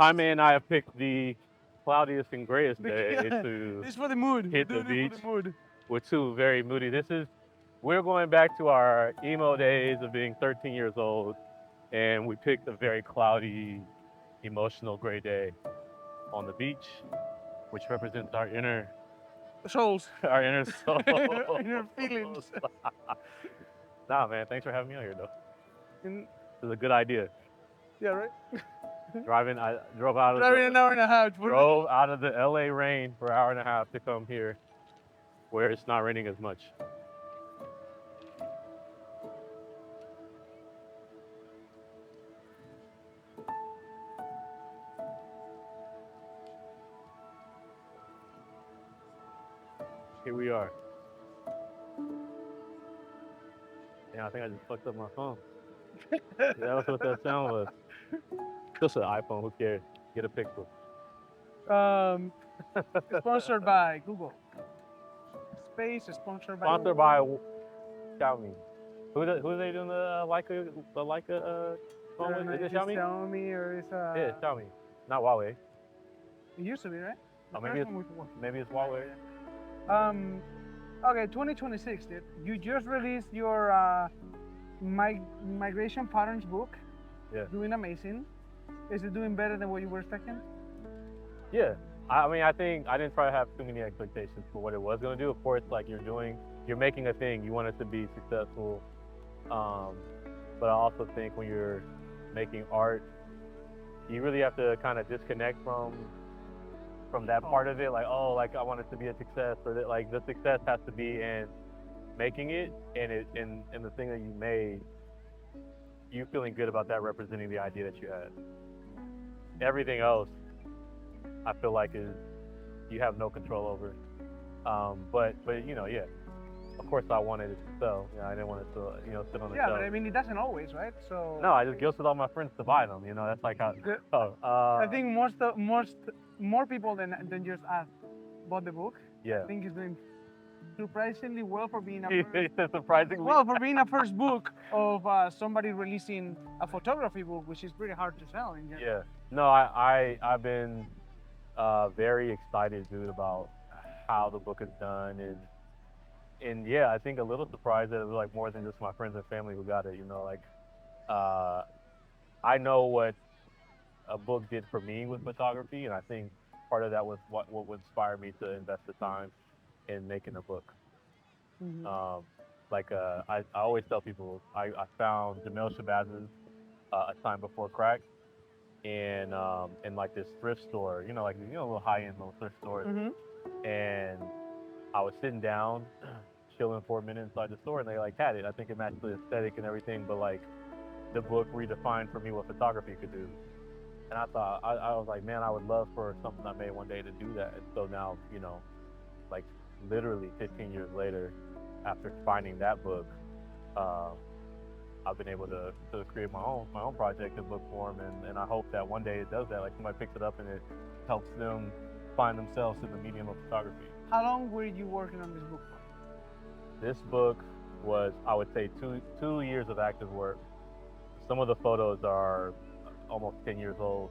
Jaime and I have picked the cloudiest and grayest day This to is for the mood. hit the Doing it for beach the mood. with two very moody. We're going back to our emo days of being 13 years old, and we picked a very cloudy, emotional gray day on the beach, which represents our inner, Souls. our inner Inner feelings. soul. Nah, man, thanks for having me on here, though. And, This is a good idea. yeah, right. I drove out of Driving an hour and a half. drove out of the LA rain for an hour and a half to come here where it's not raining as much. Here we are. Yeah, I think I just fucked up my phone. That was what that sound was. Just an iPhone. Who cares? Get a Pixel. Um, sponsored by Google. Space is sponsored by Sponsored Google. by Xiaomi. Who they doing the Leica phone with? Is it Is it Xiaomi? Xiaomi or is Yeah, it's Xiaomi. Not Huawei. it used to be, right? The Oh, first one was what? maybe it's Huawei. Um, okay, 2026, dude. You just released your migration patterns book. Yeah. Doing amazing. Is it doing better than what you were expecting? Yeah. I mean, I think I didn't try to have too many expectations for what it was going to do. Of course, like you're making a thing. You want it to be successful. Um, but I also think when you're making art, you really have to kind of disconnect from that part of it. Like, oh, like I want it to be a success, or that like the success has to be in making it and the thing that you made, you feeling good about that representing the idea that you had. Everything else, I feel like is you have no control over. But yeah, of course I wanted it to sell. Yeah, I didn't want it to sit on the Yeah, shelf. but I mean, it doesn't always, right? So No, I just guilted all my friends to buy them. That's like how. the, Oh, I think most more people than just us bought the book. yeah. I think it's doing surprisingly well for being a He first, said surprisingly. well for being a first book of somebody releasing a photography book, which is pretty hard to sell in general. Yeah. No, I've been very excited, dude, about how the book is done, and yeah, I think a little surprised that it was like more than just my friends and family who got it. Like uh, I know what a book did for me with photography, and I think part of that was what would inspire me to invest the time in making a book. Mhm. Um, I always tell people I found Jamel Shabazz A Time Before Crack in like this thrift store, like little high end little thrift stores. Mhm. And I was sitting down, chilling for a minute inside the store, and they like had it. I think it matched the aesthetic and everything, but like the book redefined for me what photography could do. And I was like, man, I would love for something I made one day to do that. And so now, like literally 15 years later, after finding that book, uh, I've been able to create my own project in book form, and I hope that one day it does that. Like somebody picks it up and it helps them find themselves in the medium of photography. How long were you working on this book for? This book was, I would say, 2 years of active work. Some of the photos are almost 10 years old.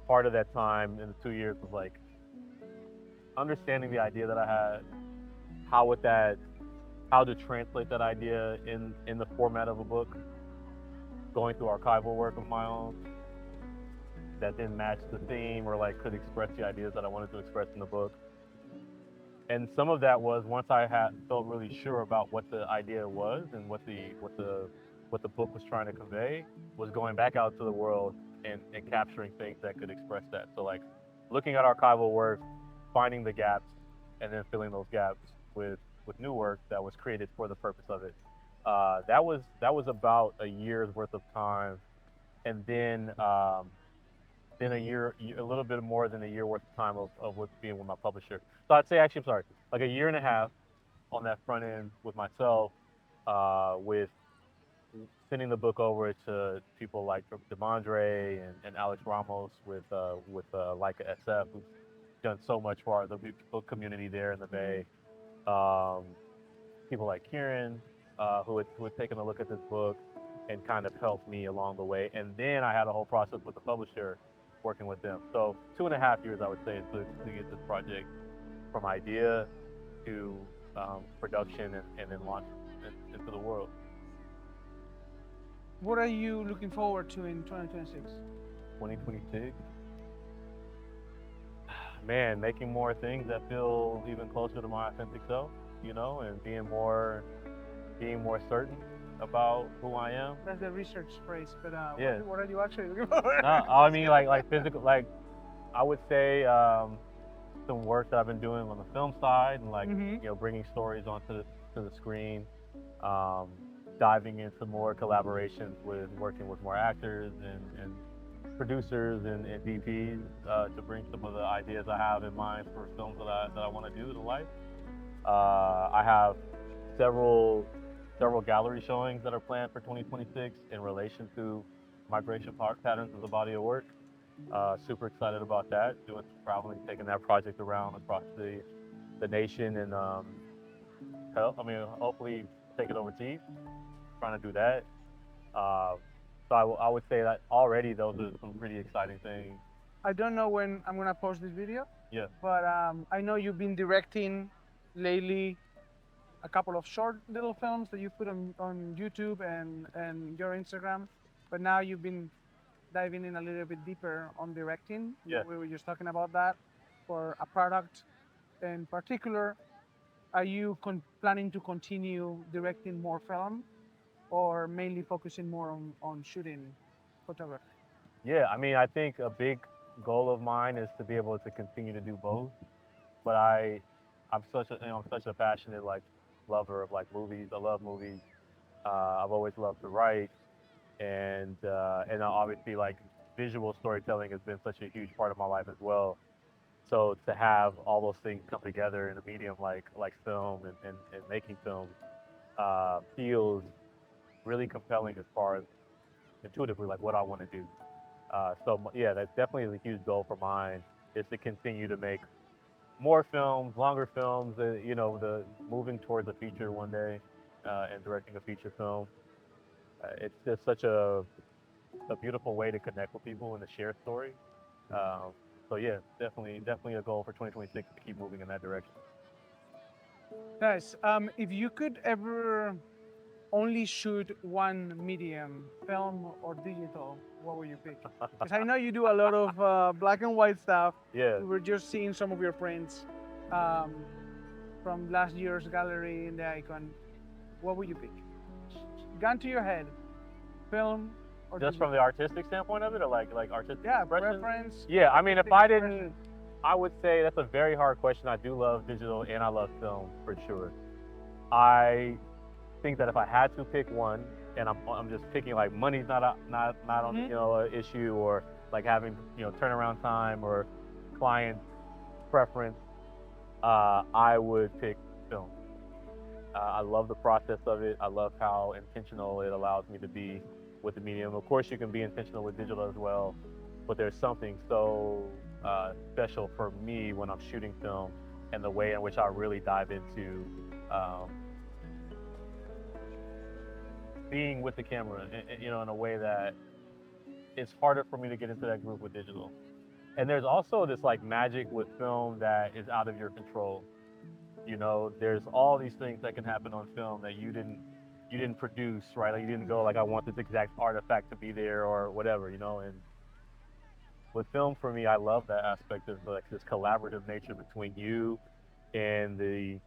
Part of that time in the 2 years was like understanding the idea that I had, how would that, how to translate that idea in the format of a book, going through archival work of my own that didn't match the theme or like could express the ideas that I wanted to express in the book. And some of that was once I had felt really sure about what the idea was and what the book was trying to convey, was going back out to the world and capturing things that could express that. So like looking at archival work, finding the gaps, and then filling those gaps with new work that was created for the purpose of it. That was about a year's worth of time, and then a little bit more than a year worth of time of with being with my publisher. So I'd say actually, I'm sorry, like a year and a half on that front end with myself, with sending the book over to people like Demondre and Alex Ramos with Leica SF, who's done so much for the book community there in the Bay. Um, People like Kieran, who had taken a look at this book and kind of helped me along the way. And then I had a whole process with the publisher working with them. So 2.5 years, I would say, to get this project from idea to production and then launch into the world. What are you looking forward to in 2026? 2026, man, making more things that feel even closer to my authentic self, and being more certain about who I am. That's the research phrase, but Yeah. what are you actually looking for? No, I mean like physical, like I would say some work that I've been doing on the film side and like Mm-hmm. bringing stories onto the screen, um, diving into more collaborations with working with more actors and producers and DPs to bring some of the ideas I have in mind for films that I want to do to life. I have several several gallery showings that are planned for 2026 in relation to migration patterns as a body of work. Super excited about that. Doing some traveling, taking that project around across the nation, and hopefully take it overseas. Trying to do that. Uh, so I would say that already those are some pretty exciting things. I don't know when I'm gonna post this video, Yeah, but I know you've been directing lately a couple of short little films that you put on YouTube and your Instagram, but now you've been diving in a little bit deeper on directing. yeah, We were just talking about that for a product in particular. Are you planning to continue directing more film or mainly focusing more on shooting photography? yeah. I mean, I think a big goal of mine is to be able to continue to do both. But I'm such a passionate like lover of like movies. I love movies. I've always loved to write, and obviously like visual storytelling has been such a huge part of my life as well. So to have all those things come together in a medium like film and making films feels really compelling as far as intuitively like what I want to do. So yeah, that's definitely a huge goal for mine is to continue to make more films, longer films. The moving towards a feature one day and directing a feature film. It's just such a beautiful way to connect with people and to share story. Um, so yeah, definitely a goal for 2026 to keep moving in that direction. Nice. If you could ever only shoot one medium, film or digital, what would you pick? Because I know you do a lot of black and white stuff. Yeah, We were just seeing some of your friends um, from last year's gallery in the Icon. What would you pick? Gun to your head, film or just from the digital? artistic standpoint of it, or like artistic Yeah, expression. preference, Yeah, I mean, if artistic I didn't, expression. I would say that's a very hard question. I do love digital and I love film for sure. I think that if I had to pick one, and I'm just picking like money's not on Hmm. an issue or like having turnaround time or client preference, I would pick film. I love the process of it. I love how intentional it allows me to be with the medium. Of course, you can be intentional with digital as well, but there's something so special for me when I'm shooting film and the way in which I really dive into um, being with the camera, in a way that it's harder for me to get into that groove with digital. And there's also this like magic with film that is out of your control. There's all these things that can happen on film that you didn't produce, right? Like you didn't go like I want this exact artifact to be there or whatever. And with film for me, I love that aspect of like this collaborative nature between you and the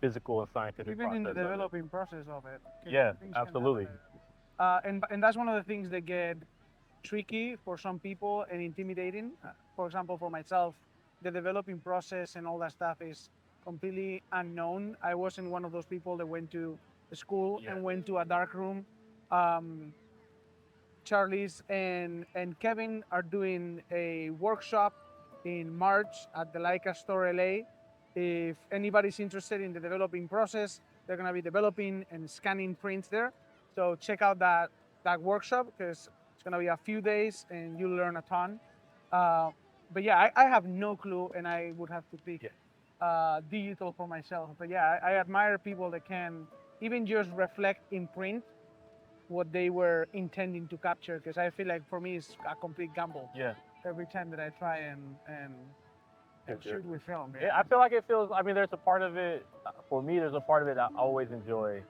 physical and scientific Even in the process of it. developing process of it, because Yeah, things can happen. absolutely. And that's one of the things that get tricky for some people and intimidating. For example, for myself, the developing process and all that stuff is completely unknown. I wasn't one of those people that went to school Yeah. and went to a dark room. Um, Charlie's and Kevin are doing a workshop in March at the Leica Store LA. If anybody's interested in the developing process, they're gonna be developing and scanning prints there. So check out that workshop because it's gonna be a few days and you'll learn a ton. Uh, but yeah, I have no clue, and I would have to pick Yeah. digital for myself. But yeah, I admire people that can even just reflect in print what they were intending to capture. Because I feel like for me it's a complete gamble Yeah. every time that I try and Sure. shoot with film. Yeah, Yeah. I feel like it feels. I mean, there's a part of it. For me, there's a part of it I always enjoy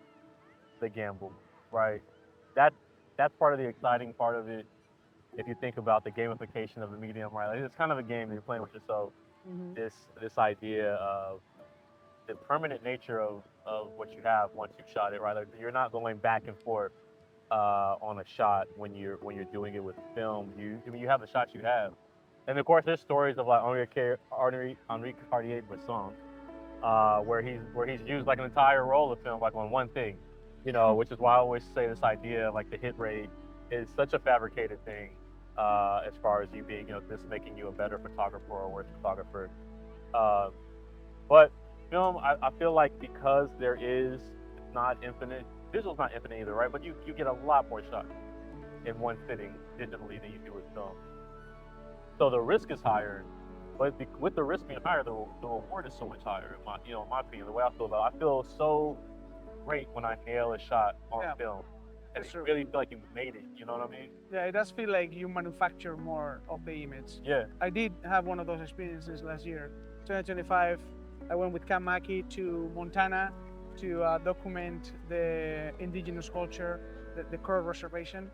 the gamble, right? That that's part of the exciting part of it. If you think about the gamification of the medium, right? Like, it's kind of a game that you're playing with yourself. Hmm. This idea of the permanent nature of what you have once you've shot it, right? Like, you're not going back and forth on a shot when you're doing it with film. I mean, you have the shots you have, and of course, there's stories of like Henri Cartier-Bresson, where he's used like an entire roll of film like on one thing, which is why I always say this idea of like the hit rate is such a fabricated thing, as far as you being, this making you a better photographer or a worse photographer. Uh, but film, I feel like because it's not infinite. Visual's not infinite either, right? But you get a lot more shots in one sitting digitally than you do with film. So the risk is higher, but with the risk being higher, the reward is so much higher. In my opinion, the way I feel about it, I feel so great when I nail a shot on Yeah, film, and that's you true. really feel like you made it. You know what I mean? Yeah, it does feel like you manufacture more of the image. Yeah, I did have one of those experiences last year, 2025. I went with Cam Mackey to Montana to document the indigenous culture, the Crow Reservation.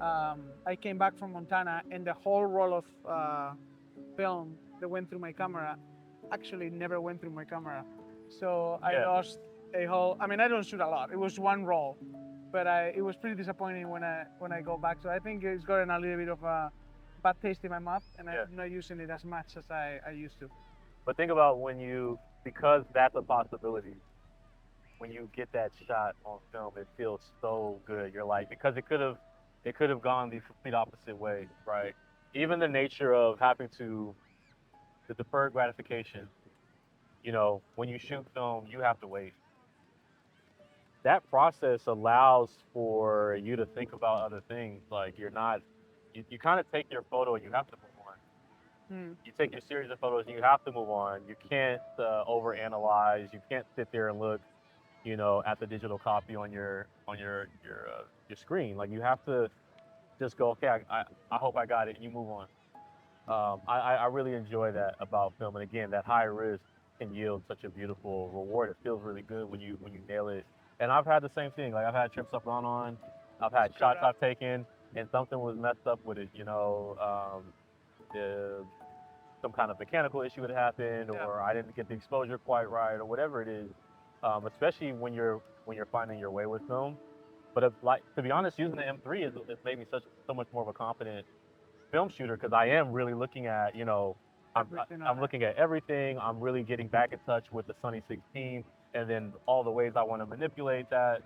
I came back from Montana, and the whole roll of film that went through my camera actually never went through my camera. So I yeah. lost a whole. I mean, I don't shoot a lot. It was one roll, but it was pretty disappointing when I go back. So I think it's gotten a little bit of a bad taste in my mouth, and Yeah. I'm not using it as much as I used to. But think about because that's a possibility. When you get that shot on film, it feels so good. You're like, because it could have gone the complete opposite way, right? Even the nature of having to the deferred gratification. When you shoot film, you have to wait. That process allows for you to think about other things. Like, you kind of take your photo and you have to move on. Hmm. You take your series of photos and you have to move on. You can't overanalyze. You can't sit there and look, at the digital copy on your screen. Like, you have to just go, okay, I hope I got it, and you move on. I really enjoy that about film, and again, that high risk can yield such a beautiful reward. It feels really good when you nail it. And I've had the same thing. Like, I've had trips I've gone on, I've had Screwed shots up. I've taken, and something was messed up with it. The, some kind of mechanical issue had happened, Yeah. or I didn't get the exposure quite right, or whatever it is. Especially when you're finding your way with film. But like, to be honest, using the M3 has made me so much more of a confident film shooter, because I am really looking at, Everything on I'm it. looking at everything. I'm really getting back in touch with the Sunny 16, and then all the ways I want to manipulate that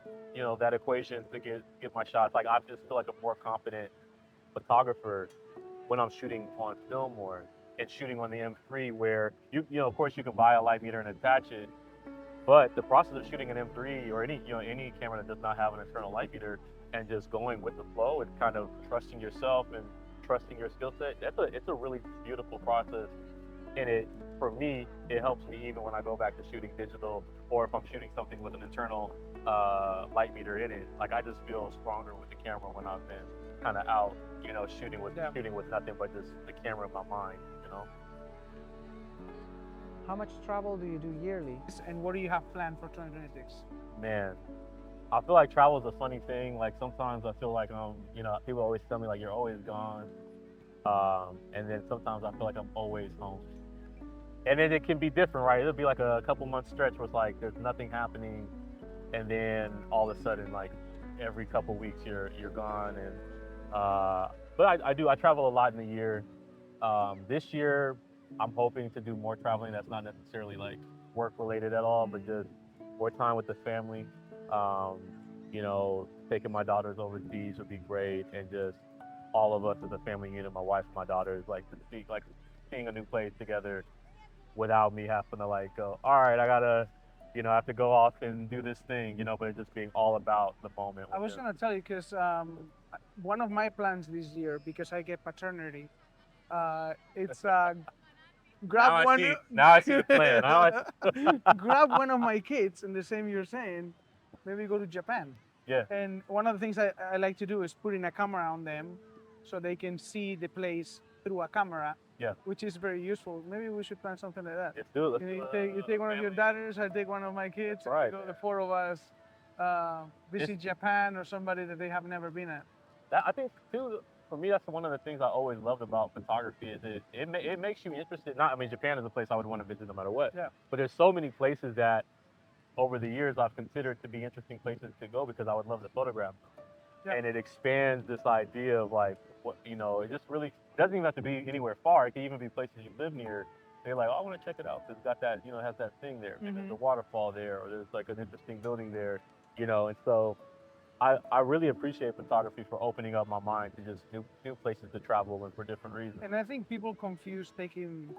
equation to get my shots. Like, I just feel like a more confident photographer when I'm shooting on film more and shooting on the M3, where of course you can buy a light meter and attach it, but the process of shooting an M3 or any camera that does not have an internal light meter and just going with the flow and kind of trusting yourself and trusting your skill set, it's a really beautiful process. And for me, it helps me even when I go back to shooting digital, or if I'm shooting something with an internal light meter in it. Like, I just feel stronger with the camera when I've been kind of out, shooting with Yeah. shooting with nothing but just the camera in my mind. How much travel do you do yearly? And what do you have planned for 2026? Man, I feel like travel is a funny thing. Like, sometimes I feel like people always tell me like you're always gone, and then sometimes I feel like I'm always home. And then it can be different, right? It'll be like a couple month stretch where it's like there's nothing happening, and then all of a sudden, like, every couple weeks you're gone. And but I travel a lot in a year. This year I'm hoping to do more traveling. That's not necessarily like work related at all, but just more time with the family. Um, taking my daughters overseas would be great, and just all of us as a family unit, my wife and my daughters, like, to speak, like, seeing a new place together without me having to like go, all right, I gotta, I have to go off and do this thing, but it just being all about the moment I with was them. gonna tell you because one of my plans this year, because I get paternity, it's grab Now I one see. Now I see the plan. Now I see. grab one of my kids in the same you're saying, maybe go to Japan. Yeah. And one of the things I like to do is putting a camera on them so they can see the place through a camera, Yeah. which is very useful. Maybe we should plan something like that. Let's do it. Let's You, do you take one of your family. daughters, I take one of my kids, That's right. and we go the four of us visit Japan or somebody that they have never been at. That I think too. For me, that's one of the things I always loved about photography is it makes you interested. Not I mean, Japan is a place I would want to visit no matter what. Yeah. But there's so many places that over the years I've considered to be interesting places to go because I would love to photograph them. Yeah. And it expands this idea of like what it just really doesn't even have to be anywhere far. It can even be places you live near. They're like, oh, I want to check it out because it's got that it has that thing there. Maybe there's a waterfall there, or there's like an interesting building there. And so I really appreciate photography for opening up my mind to just new places to travel and for different reasons. And I think people confuse taking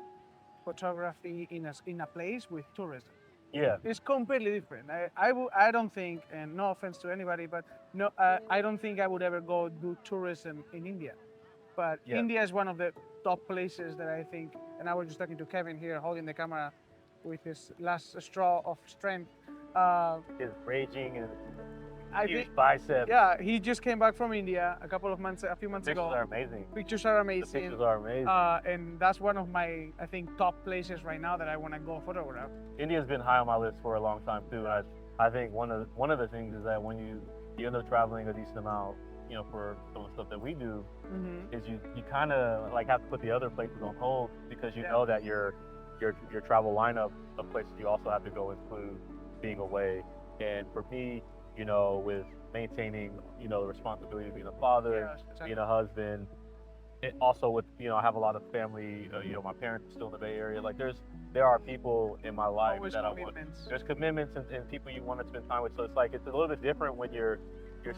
photography in a place with tourism. Yeah, It's completely different. I don't think, and no offense to anybody, but no, I don't think I would ever go do tourism in India. But Yeah. India is one of the top places that I think, and I was just talking to Kevin here, holding the camera with his last straw of strength. it's raging and I huge think, biceps. yeah, he just came back from India a few months Pictures ago. are amazing. Pictures are The amazing. pictures are amazing. And that's one of my, I think, top places right now that I want to go photograph. India's been high on my list for a long time too. And I think one of the things is that when you end up traveling a decent amount, for some of the stuff that we do, is you kind of like have to put the other places on hold because you know that your travel lineup of places you also have to go include being away. And for me, with maintaining, the responsibility of being a father, being a husband, it also with I have a lot of family. My parents are still in the Bay Area. Like there are people in my life Always that commitments. there's commitments and people you want to spend time with. So it's like it's a little bit different when you're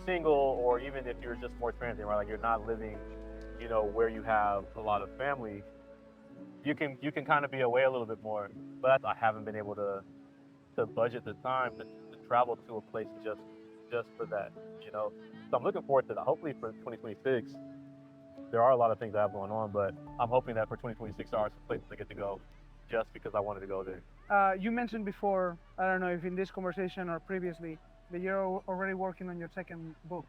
single or even if you're just more transient, right? Like you're not living, where you have a lot of family. You can kind of be away a little bit more. But I haven't been able to budget the time to travel to a place just for that. So I'm looking forward to that. Hopefully for 2026 there are a lot of things I have going on, but I'm hoping that for 2026 there are some places I get to go just because I wanted to go there. You mentioned before, I don't know if in this conversation or previously, that you're already working on your second book.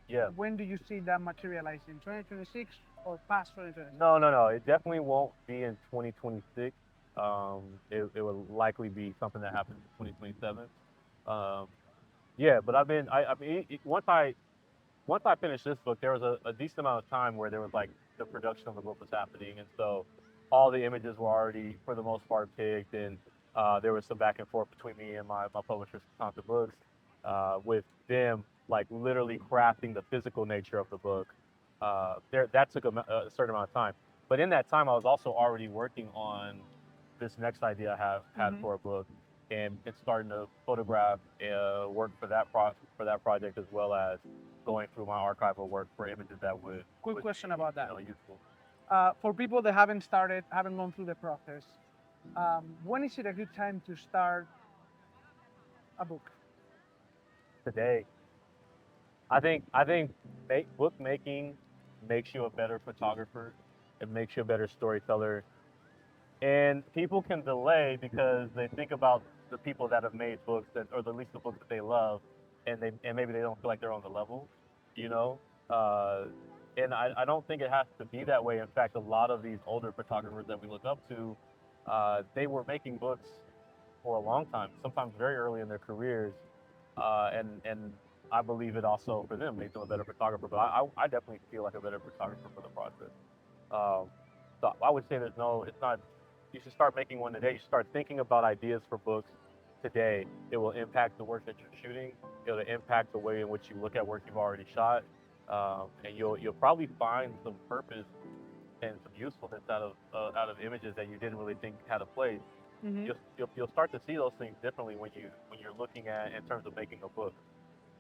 Yeah. When do you see that materializing? 2026 or past 2026? No. It definitely won't be in 2026. It will likely be something that happens in 2027. Yeah, but I mean, once I finished this book, there was a decent amount of time where there was like the production of the book was happening, and so all the images were already, for the most part, picked, and there was some back and forth between me and my publisher, Sponsor Books, with them like literally crafting the physical nature of the book. That took a certain amount of time, but in that time, I was also already working on this next idea I had for a book, and it's starting to photograph work for that project as well as going through my archival work for images that would. Quick question about that. Useful. For people that haven't gone through the process, when is it a good time to start a book? Today, I think bookmaking makes you a better photographer. It makes you a better storyteller. And people can delay because they think about the people that have made books or at least the books that they love, and maybe they don't feel like they're on the level, you know. And I don't think it has to be that way. In fact, a lot of these older photographers that we look up to, they were making books for a long time, sometimes very early in their careers, and I believe it also for them made them a better photographer. But I definitely feel like a better photographer for the process. Um, so I would say it's not. You should start making one today. You should start thinking about ideas for books today. It will impact the work that you're shooting. It'll impact the way in which you look at work you've already shot, and you'll probably find some purpose and some usefulness out of images that you didn't really think had a place. Mm-hmm. You'll start to see those things differently when you're looking at in terms of making a book.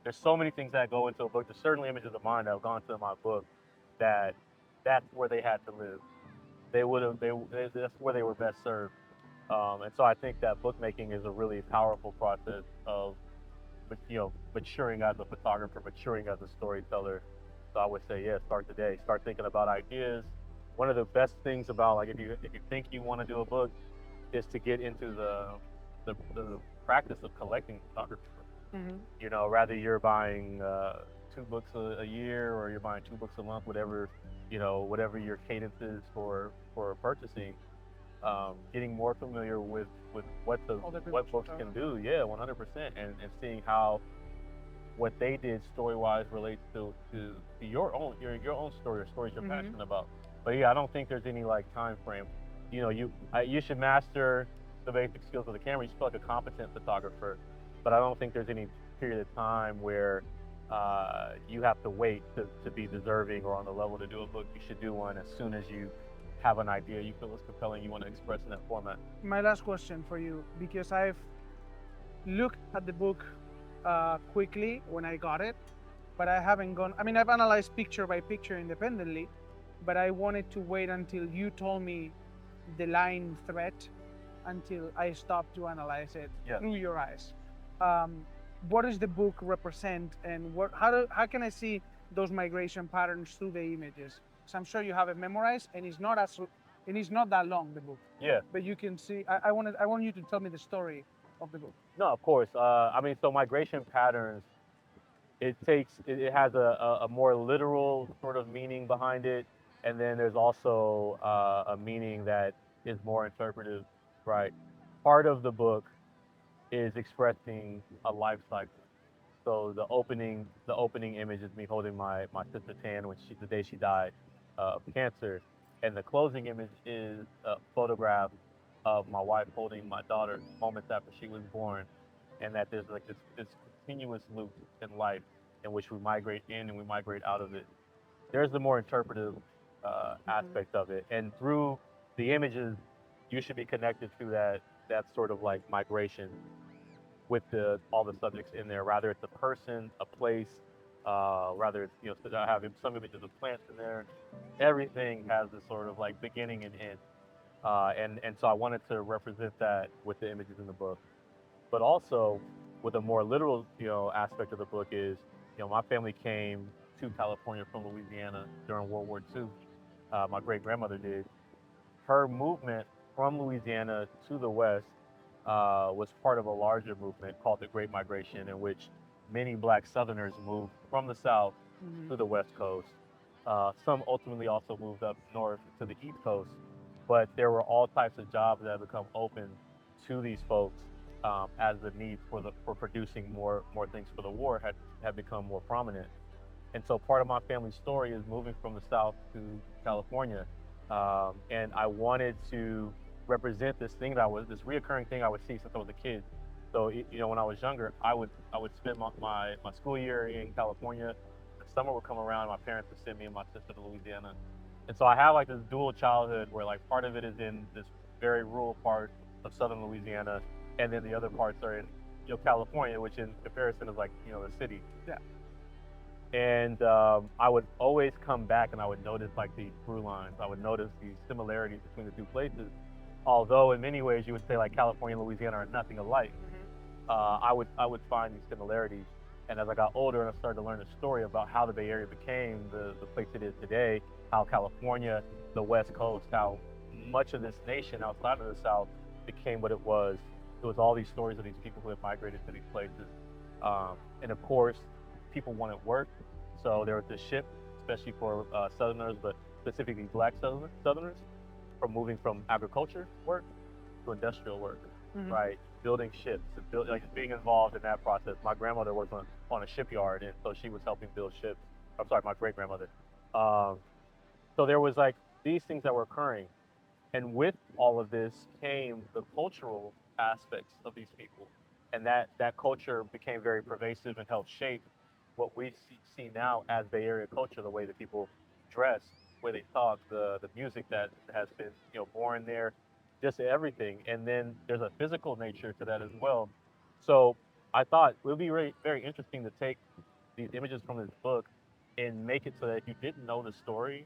There's so many things that go into a book. There's certainly images of mine that have gone into my book that's where they had to live. That's where they were best served. And so I think that bookmaking is a really powerful process of maturing as a photographer, maturing as a storyteller. So I would say, yeah, start today. Start thinking about ideas. One of the best things about like if you think you want to do a book is to get into the practice of collecting photography. Hmm. You know, rather you're buying 2 books a year or you're buying 2 books a month, whatever, you know, whatever your cadence is for purchasing. Getting more familiar with Other people's what books stuff. can do, yeah, 100%, and seeing how what they did story wise relates to your own story or stories you're Hmm. passionate about. But yeah, I don't think there's any like time frame. You know, you should master the basic skills of the camera. You should feel like a competent photographer, but I don't think there's any period of time where you have to wait to be deserving or on the level to do a book. You should do one as soon as you have an idea you feel is compelling, you want to express in that format. My last question for you, because I've looked at the book quickly when I got it, but I haven't gone. I mean, I've analyzed picture by picture independently, but I wanted to wait until you told me the line threat until I stopped to analyze it Yeah. through your eyes. Um, what does the book represent, and how can I see those migration patterns through the images? So I'm sure you have it memorized, and it's not that long the book, Yeah. but you can see. I want you to tell me the story of the book. No, of course. I mean, so migration patterns, it has a more literal sort of meaning behind it, and then there's also a meaning that is more interpretive, right? Part of the book is expressing a life cycle. So the opening image is me holding my sister Tan when the day she died of cancer, and the closing image is a photograph of my wife holding my daughter moments after she was born, and that there's like this continuous loop in life in which we migrate in and we migrate out of it. There's the more interpretive Mhm. aspect of it, and through the images, you should be connected through that sort of like migration with the all the subjects in there. Rather it's a person, a place, rather it's so I have some images of plants in there. Everything has this sort of like beginning and end, and so I wanted to represent that with the images in the book, but also with a more literal aspect of the book is my family came to California from Louisiana during World War II. My great grandmother did. Her movement from Louisiana to the West was part of a larger movement called the Great Migration, in which many black Southerners moved from the South Mhm. to the West Coast. Some ultimately also moved up north to the East Coast, but there were all types of jobs that have become open to these folks as the need for producing more things for the war had become more prominent. And so part of my family story is moving from the South to California. And I wanted to represent this reoccurring thing I would see since I was a kid. So, when I was younger, I would spend my school year in California. The summer would come around, my parents would send me and my sister to Louisiana. And so I have like this dual childhood where like part of it is in this very rural part of southern Louisiana, and then the other parts are in California, which in comparison is like the city. Yeah. And I would always come back and I would notice like these through lines. I would notice these similarities between the two places. Although in many ways you would say like California and Louisiana are nothing alike, I would find these similarities. And as I got older and I started to learn the story about how the Bay Area became the place it is today, how California, the West Coast, how much of this nation outside of the South became what it was all these stories of these people who had migrated to these places. And of course, people wanted work, so there was this shift, especially for Southerners, but specifically Black Southerners, from moving from agriculture work to industrial work, Hmm. right? Building ships, like being involved in that process. My grandmother worked on a shipyard, and so she was helping build ships. I'm sorry, my great grandmother. Um, so there was like these things that were occurring, and with all of this came the cultural aspects of these people. And that culture became very pervasive and helped shape what we see now as Bay Area culture, the way that people dress, the way they talk, the music that has been born there, just everything. And then there's a physical nature to that as well. So I thought it would be very, very interesting to take these images from this book and make it so that if you didn't know the story,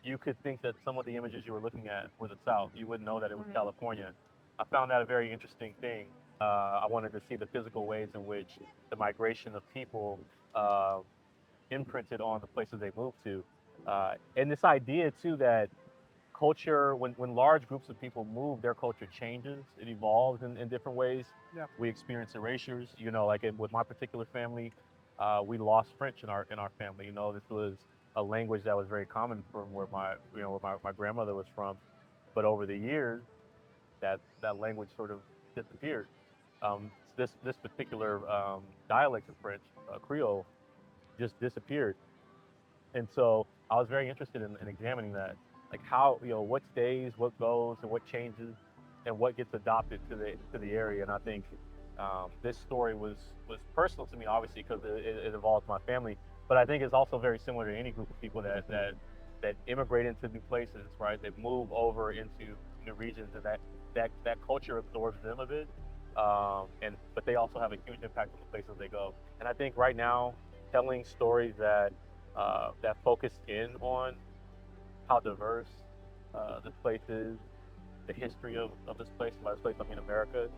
you could think that some of the images you were looking at were the South. You wouldn't know that it was Hmm. California. I found that a very interesting thing. I wanted to see the physical ways in which the migration of people uh, imprinted on the places they moved to. And this idea, too, that culture, when large groups of people move, their culture changes. It evolves in different ways. Yeah. We experience erasures. Like with my particular family, we lost French in our family. This was a language that was very common from where my grandmother was from. But over the years, that language sort of disappeared. This particular dialect of French, Creole, just disappeared. And so I was very interested in examining that, like how what stays, what goes, and what changes, and what gets adopted to the area. And I think this story was personal to me, obviously, because it involves my family. But I think it's also very similar to any group of people that immigrate into new places, right? That move over into new regions, and that culture absorbs them a bit. And but they also have a huge impact on the places they go. And I think right now, telling stories that focus in on how diverse this place is, the history of this place. By this place, I mean America.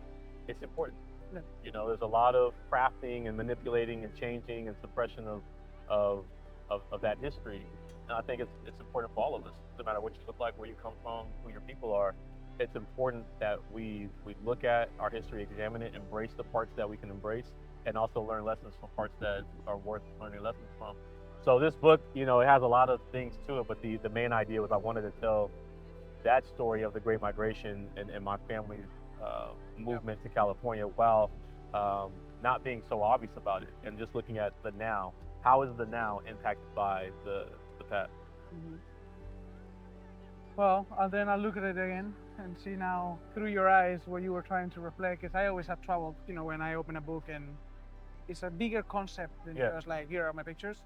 It's important. Yeah. There's a lot of crafting and manipulating and changing and suppression of of that history. And I think it's important for all of us, no matter what you look like, where you come from, who your people are. It's important that we look at our history, examine it, embrace the parts that we can embrace, and also learn lessons from parts that are worth learning lessons from. So this book, it has a lot of things to it, but the main idea was I wanted to tell that story of the Great Migration and my family's movement to California while not being so obvious about it and just looking at the now. How is the now impacted by the past? Mhm. Well, and then I look at it again and see now through your eyes what you were trying to reflect. Because I always have trouble, when I open a book and it's a bigger concept than Yeah. just like, here are my pictures,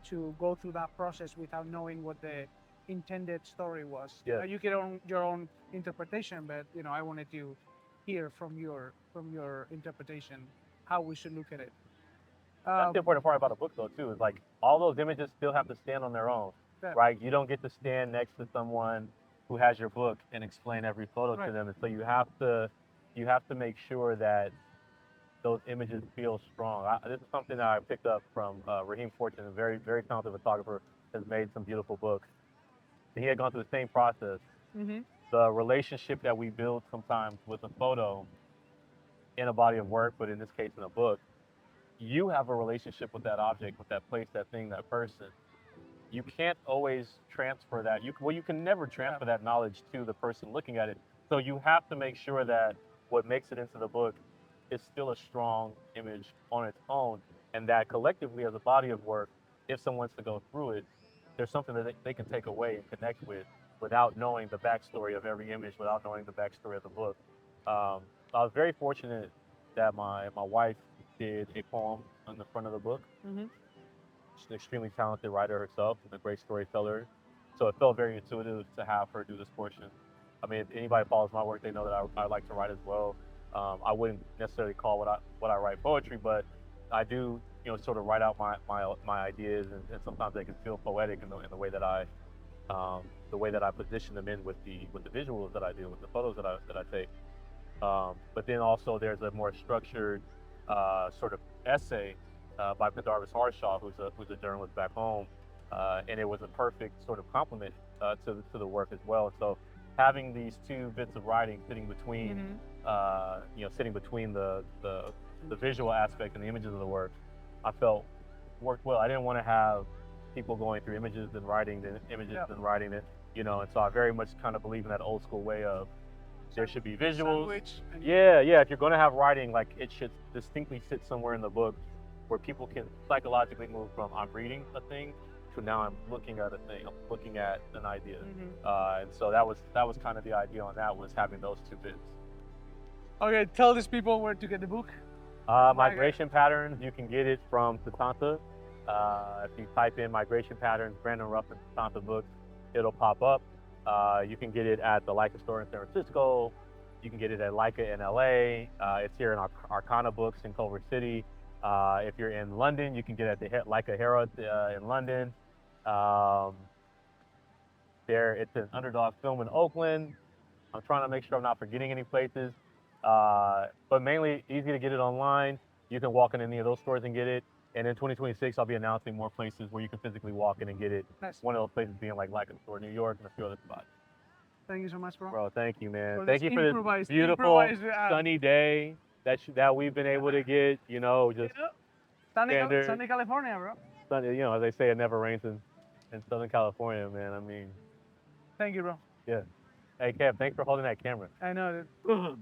to go through that process without knowing what the intended story was. Yeah. You get on your own interpretation, but I wanted to hear from your interpretation how we should look at it. That's the Um, important part about a book, though, too, is like all those images still have to stand on their own, yeah, right? You don't get to stand next to someone who has your book and explain every photo to right. them, and so you have to make sure that those images feel strong. This is something that I picked up from Raheem Fortune, a very very talented photographer, has made some beautiful books. He had gone through the same process. Mm-hmm. The relationship that we build sometimes with a photo in a body of work, but in this case in a book, you have a relationship with that object, with that place, that thing, that person. You can't always transfer that. You can never Yeah. transfer that knowledge to the person looking at it. So you have to make sure that what makes it into the book is still a strong image on its own, and that collectively as a body of work, if someone wants to go through it, there's something that they can take away and connect with without knowing the backstory of every image, without knowing the backstory of the book. I was very fortunate that my wife did a poem on the front of the book. Mm-hmm. She's an extremely talented writer herself and a great storyteller. So it felt very intuitive to have her do this portion. I mean, if anybody follows my work, they know that I like to write as well. I wouldn't necessarily call what I write poetry, but I do, sort of write out my ideas, and sometimes they can feel poetic in the way that I position them in with the visuals that I do, with the photos that I take. But then also there's a more structured sort of essay by Pendarvis Harshaw, who's a journalist back home, and it was a perfect sort of complement to the work as well. And so having these two bits of writing Mm-hmm. sitting between the visual aspect and the images of the work, I felt worked well. I didn't want to have people going through images and writing, then images Yeah. and writing it, and so I very much kind of believe in that old school way of there should be visuals. Sandwich. And Yeah, yeah. If you're going to have writing, like it should distinctly sit somewhere in the book where people can psychologically move from I'm reading a thing to now I'm looking at a thing. I'm looking at an idea. Mhm. And so that was kind of the idea on that, was having those two bits. Okay, tell these people where to get the book. Migration patterns, you can get it from Satanta. If you type in migration patterns, Brandon Ruffin Satanta books, it'll pop up. You can get it at the Leica store in San Francisco. You can get it at Leica in LA. It's here in Arcana Books in Culver City. If you're in London, you can get it at the Leica Herald in London. Um, it's an Underdog Film in Oakland. I'm trying to make sure I'm not forgetting any places. But mainly easy to get it online. You can walk in any of those stores and get it. And in 2026, I'll be announcing more places where you can physically walk in and get it. Nice. One of those places being like Leica Store, New York, and a few other spots. Thank you so much, bro. Bro, thank you, man. For Thank this you for this beautiful sunny day that we've been able to get. You know, just standard Sunny California, bro. sunny. You know, as they say, it never rains in Southern California, man. I mean, Thank you, bro. yeah. Hey, Kev, thanks for holding that camera. I know, dude.